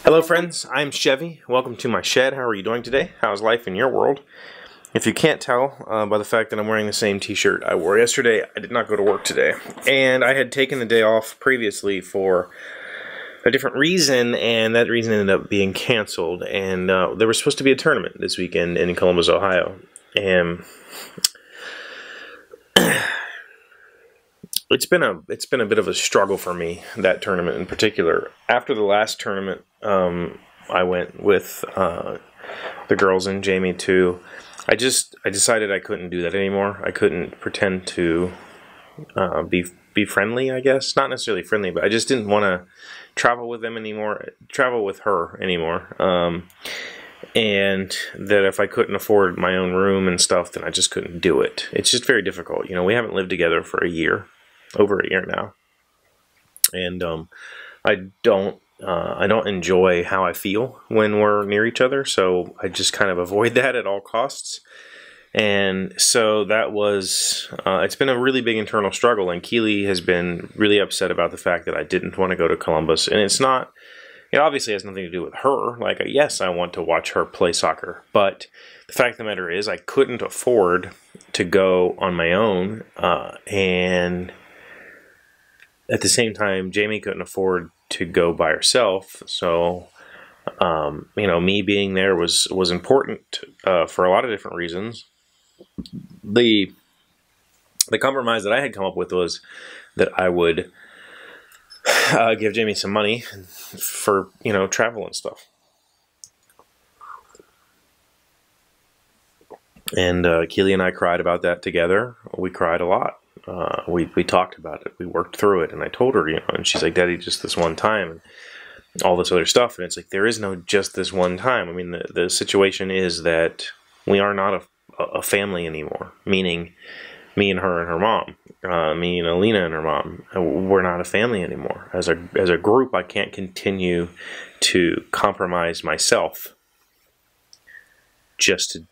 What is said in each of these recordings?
Hello friends, I'm Chevy. Welcome to my shed. How are you doing today? How's life in your world? If you can't tell by the fact that I'm wearing the same t-shirt I wore yesterday, I did not go to work today. And I had taken the day off previously for a different reason, and that reason ended up being canceled. And there was supposed to be a tournament this weekend in Columbus, Ohio. And it's been a bit of a struggle for me, that tournament in particular. After the last tournament, I went with the girls and Jamie too. I decided I couldn't do that anymore. I couldn't pretend to be friendly, I guess. Not necessarily friendly, but I just didn't want to travel with them anymore, travel with her anymore. And that if I couldn't afford my own room and stuff, then I just couldn't do it. It's just very difficult. You know, we haven't lived together for a year, over a year now. And I don't enjoy how I feel when we're near each other, so I just kind of avoid that at all costs. And so that was, it's been a really big internal struggle, and Keely has been really upset about the fact that I didn't want to go to Columbus. And it's not, it obviously has nothing to do with her. Like, yes, I want to watch her play soccer, but the fact of the matter is I couldn't afford to go on my own, and at the same time, Jamie couldn't afford to go by herself. So, you know, me being there was important for a lot of different reasons. The compromise that I had come up with was that I would give Jamie some money for, you know, travel and stuff. And Keely and I cried about that together. We cried a lot. We talked about it. We worked through it, and I told her, you know, and she's like, "Daddy, just this one time," and all this other stuff. And it's like, there is no just this one time. I mean, the situation is that we are not a family anymore, meaning me and her mom, me and Alina and her mom. We're not a family anymore. As a group, I can't continue to compromise myself just to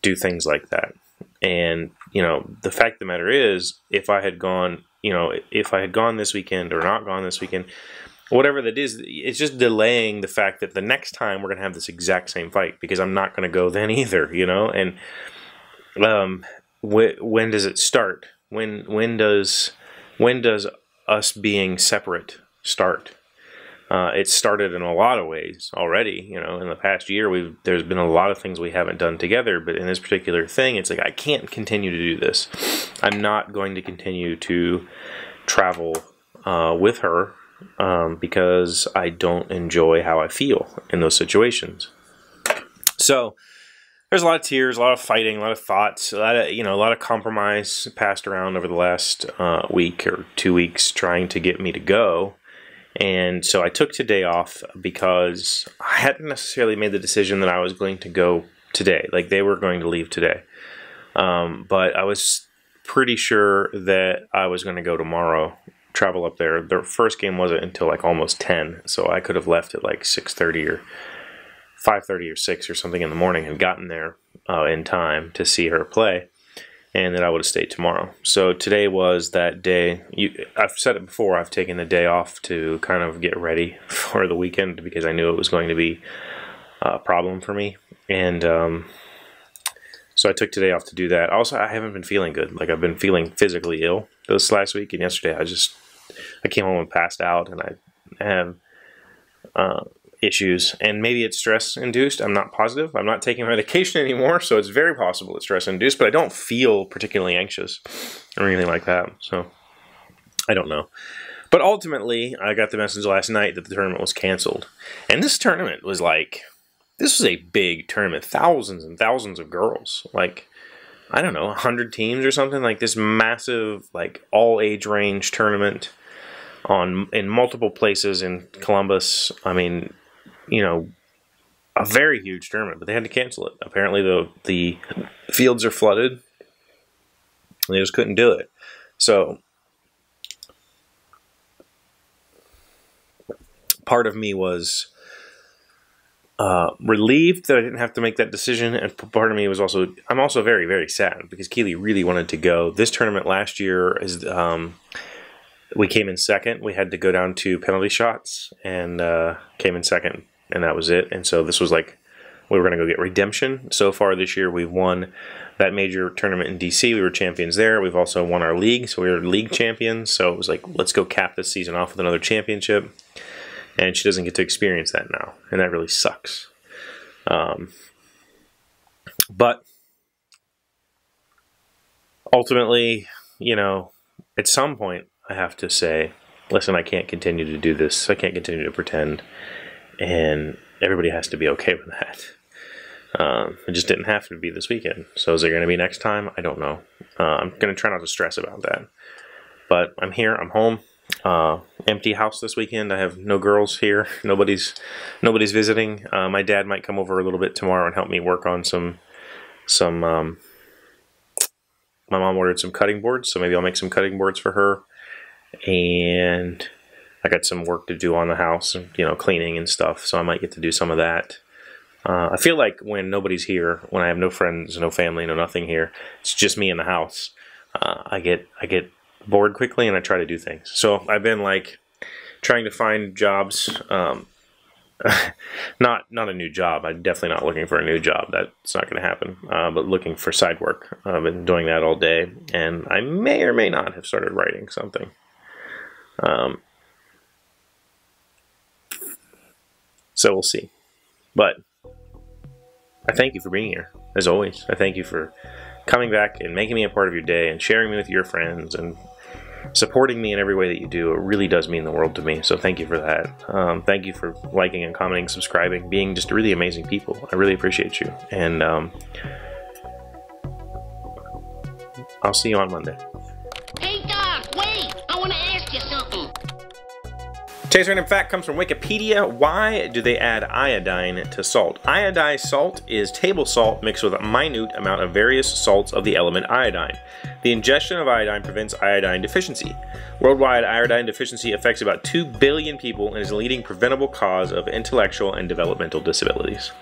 do things like that. And, you know, the fact of the matter is, if I had gone, you know, if I had gone this weekend or not gone this weekend, whatever that is, it's just delaying the fact that the next time we're going to have this exact same fight, because I'm not going to go then either, you know. And when does it start? When does us being separate start? It started in a lot of ways already. You know, in the past year, there's been a lot of things we haven't done together. But in this particular thing, it's like, I can't continue to do this. I'm not going to continue to travel with her because I don't enjoy how I feel in those situations. So there's a lot of tears, a lot of fighting, a lot of thoughts, a lot of compromise passed around over the last week or 2 weeks trying to get me to go. And so I took today off because I hadn't necessarily made the decision that I was going to go today. Like, they were going to leave today. But I was pretty sure that I was going to go tomorrow, travel up there. The first game wasn't until like almost 10, so I could have left at like 6:30 or 5:30 or 6 or something in the morning and gotten there in time to see her play. And then I would have stayed tomorrow. So today was that day. I've said it before, I've taken the day off to kind of get ready for the weekend because I knew it was going to be a problem for me. And so I took today off to do that. Also, I haven't been feeling good. Like, I've been feeling physically ill this last week. And yesterday I came home and passed out, and I have issues, and maybe it's stress induced. I'm not positive. I'm not taking medication anymore, so it's very possible it's stress induced, but I don't feel particularly anxious or anything like that, so I don't know. But ultimately, I got the message last night that the tournament was canceled. And this tournament was like, this was a big tournament, thousands and thousands of girls, like, I don't know, 100 teams or something, like this massive, like, all age range tournament in multiple places in Columbus. I mean, you know, a very huge tournament, but they had to cancel it. Apparently the fields are flooded, and they just couldn't do it. So part of me was relieved that I didn't have to make that decision, and part of me was also, I'm also very, very sad because Keely really wanted to go. This tournament last year is, we came in second. We had to go down to penalty shots and came in second, and that was it. And so this was like, we were going to go get redemption. So far this year, we've won that major tournament in DC. We were champions there. We've also won our league, so we were league champions. So it was like, let's go cap this season off with another championship. And she doesn't get to experience that now, and that really sucks. But ultimately, you know, at some point, I have to say, listen, I can't continue to do this. I can't continue to pretend, and everybody has to be okay with that. It just didn't have to be this weekend. So is it going to be next time? I don't know. I'm going to try not to stress about that. But I'm here. I'm home. Empty house this weekend. I have no girls here. Nobody's visiting. My dad might come over a little bit tomorrow and help me work on some my mom ordered some cutting boards, so maybe I'll make some cutting boards for her. And I got some work to do on the house, you know, cleaning and stuff, so I might get to do some of that. I feel like when nobody's here, when I have no friends, no family, no nothing here, it's just me in the house, I get bored quickly and I try to do things. So I've been like trying to find jobs, not a new job. I'm definitely not looking for a new job. That's not going to happen. But looking for side work. I've been doing that all day, and I may or may not have started writing something. So we'll see. But I thank you for being here, as always. I thank you for coming back and making me a part of your day and sharing me with your friends and supporting me in every way that you do. It really does mean the world to me, so thank you for that. Thank you for liking and commenting, subscribing, being just really amazing people. I really appreciate you, and I'll see you on Monday. Hey Doc, wait! I want to ask you something. Today's random fact comes from Wikipedia. Why do they add iodine to salt? Iodized salt is table salt mixed with a minute amount of various salts of the element iodine. The ingestion of iodine prevents iodine deficiency. Worldwide, iodine deficiency affects about 2 billion people and is a leading preventable cause of intellectual and developmental disabilities.